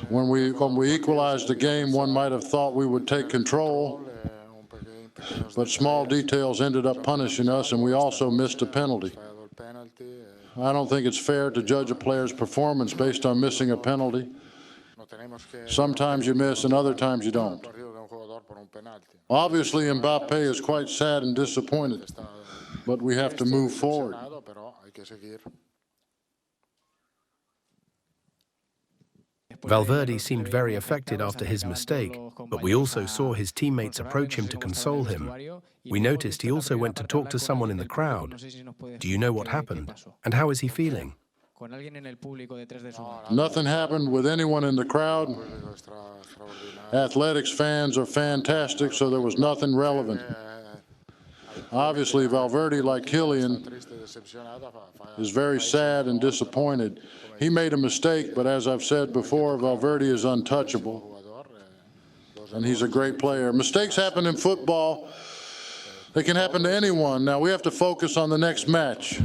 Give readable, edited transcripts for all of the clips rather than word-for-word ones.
When we equalized the game, one might have thought we would take control, but small details ended up punishing us, and we also missed a penalty. I don't think it's fair to judge a player's performance based on missing a penalty. Sometimes you miss and other times you don't. Obviously, Mbappé is quite sad and disappointed, but we have to move forward. Valverde seemed very affected after his mistake, but we also saw his teammates approach him to console him. We noticed he also went to talk to someone in the crowd. Do you know what happened? And how is he feeling? Nothing happened with anyone in the crowd. Athletics fans are fantastic, so there was nothing relevant. Obviously, Valverde, like Kylian, is very sad and disappointed. He made a mistake, but as I've said before, Valverde is untouchable, and he's a great player. Mistakes happen in football. They can happen to anyone. Now, we have to focus on the next match.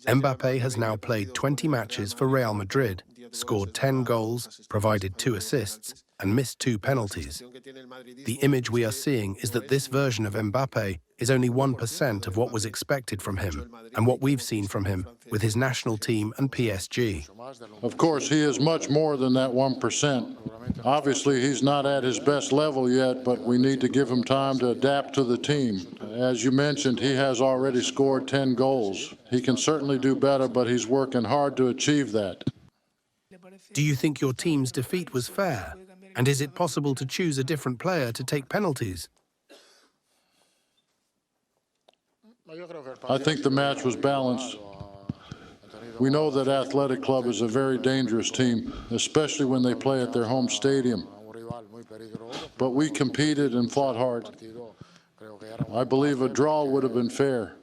Mbappé has now played 20 matches for Real Madrid, scored 10 goals, provided 2 assists, and missed 2 penalties. The image we are seeing is that this version of Mbappé is only 1% of what was expected from him and what we've seen from him with his national team and PSG. Of course, he is much more than that 1%. Obviously, he's not at his best level yet, but we need to give him time to adapt to the team. As you mentioned, he has already scored 10 goals. He can certainly do better, but he's working hard to achieve that. Do you think your team's defeat was fair? And is it possible to choose a different player to take penalties? I think the match was balanced. We know that Athletic Club is a very dangerous team, especially when they play at their home stadium. But we competed and fought hard. I believe a draw would have been fair,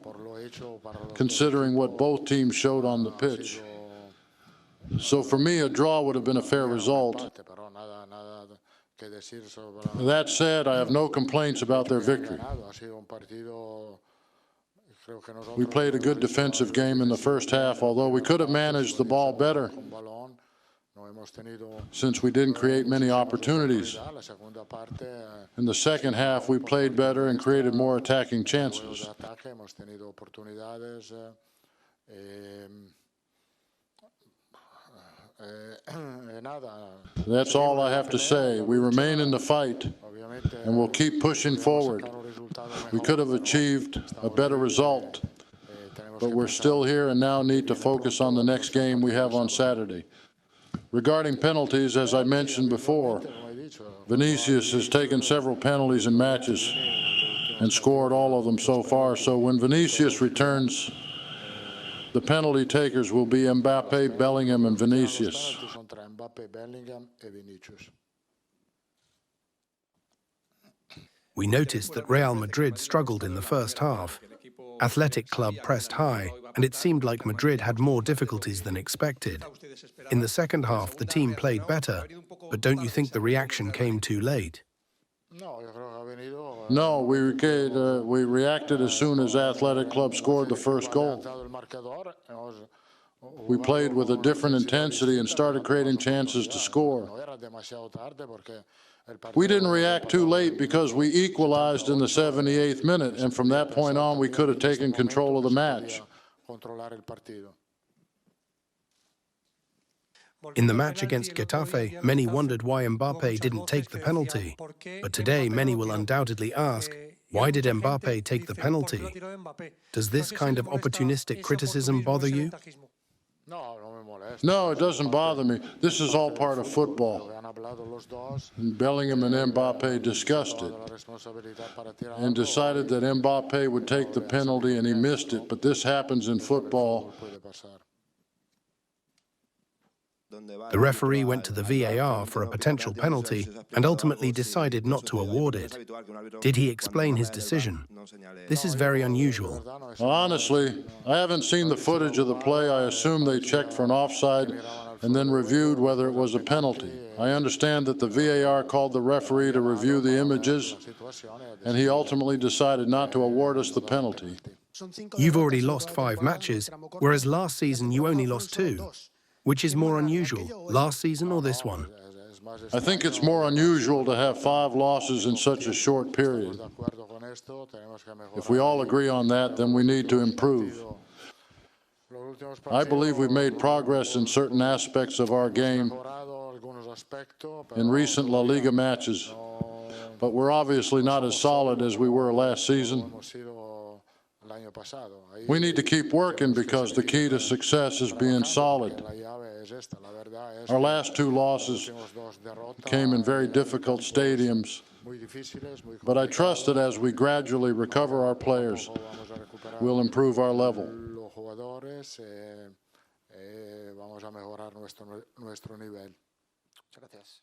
considering what both teams showed on the pitch. So for me, a draw would have been a fair result. That said, I have no complaints about their victory. We played a good defensive game in the first half, although we could have managed the ball better since we didn't create many opportunities. In the second half, we played better and created more attacking chances. That's all I have to say. We remain in the fight, and we'll keep pushing forward. We could have achieved a better result, but we're still here and now need to focus on the next game we have on Saturday. Regarding penalties, as I mentioned before, Vinicius has taken several penalties in matches and scored all of them so far. So when Vinicius returns, the penalty takers will be Mbappé, Bellingham, and Vinicius. We noticed that Real Madrid struggled in the first half. Athletic Club pressed high, and it seemed like Madrid had more difficulties than expected. In the second half, the team played better, but don't you think the reaction came too late? No, we reacted as soon as Athletic Club scored the first goal. We played with a different intensity and started creating chances to score. We didn't react too late because we equalized in the 78th minute, and from that point on, we could have taken control of the match. In the match against Getafe, many wondered why Mbappé didn't take the penalty. But today, many will undoubtedly ask, why did Mbappé take the penalty? Does this kind of opportunistic criticism bother you? No, it doesn't bother me. This is all part of football. And Bellingham and Mbappé discussed it and decided that Mbappé would take the penalty, and he missed it. But this happens in football. The referee went to the VAR for a potential penalty and ultimately decided not to award it. Did he explain his decision? This is very unusual. Honestly, I haven't seen the footage of the play. I assume they checked for an offside and then reviewed whether it was a penalty. I understand that the VAR called the referee to review the images, and he ultimately decided not to award us the penalty. You've already lost 5 matches, whereas last season you only lost 2. Which is more unusual, last season or this one? I think it's more unusual to have 5 losses in such a short period. If we all agree on that, then we need to improve. I believe we've made progress in certain aspects of our game in recent La Liga matches, but we're obviously not as solid as we were last season. We need to keep working because the key to success is being solid. Our last 2 losses came in very difficult stadiums, but I trust that as we gradually recover our players, we'll improve our level. Vamos a mejorar nuestro nivel. Muchas gracias.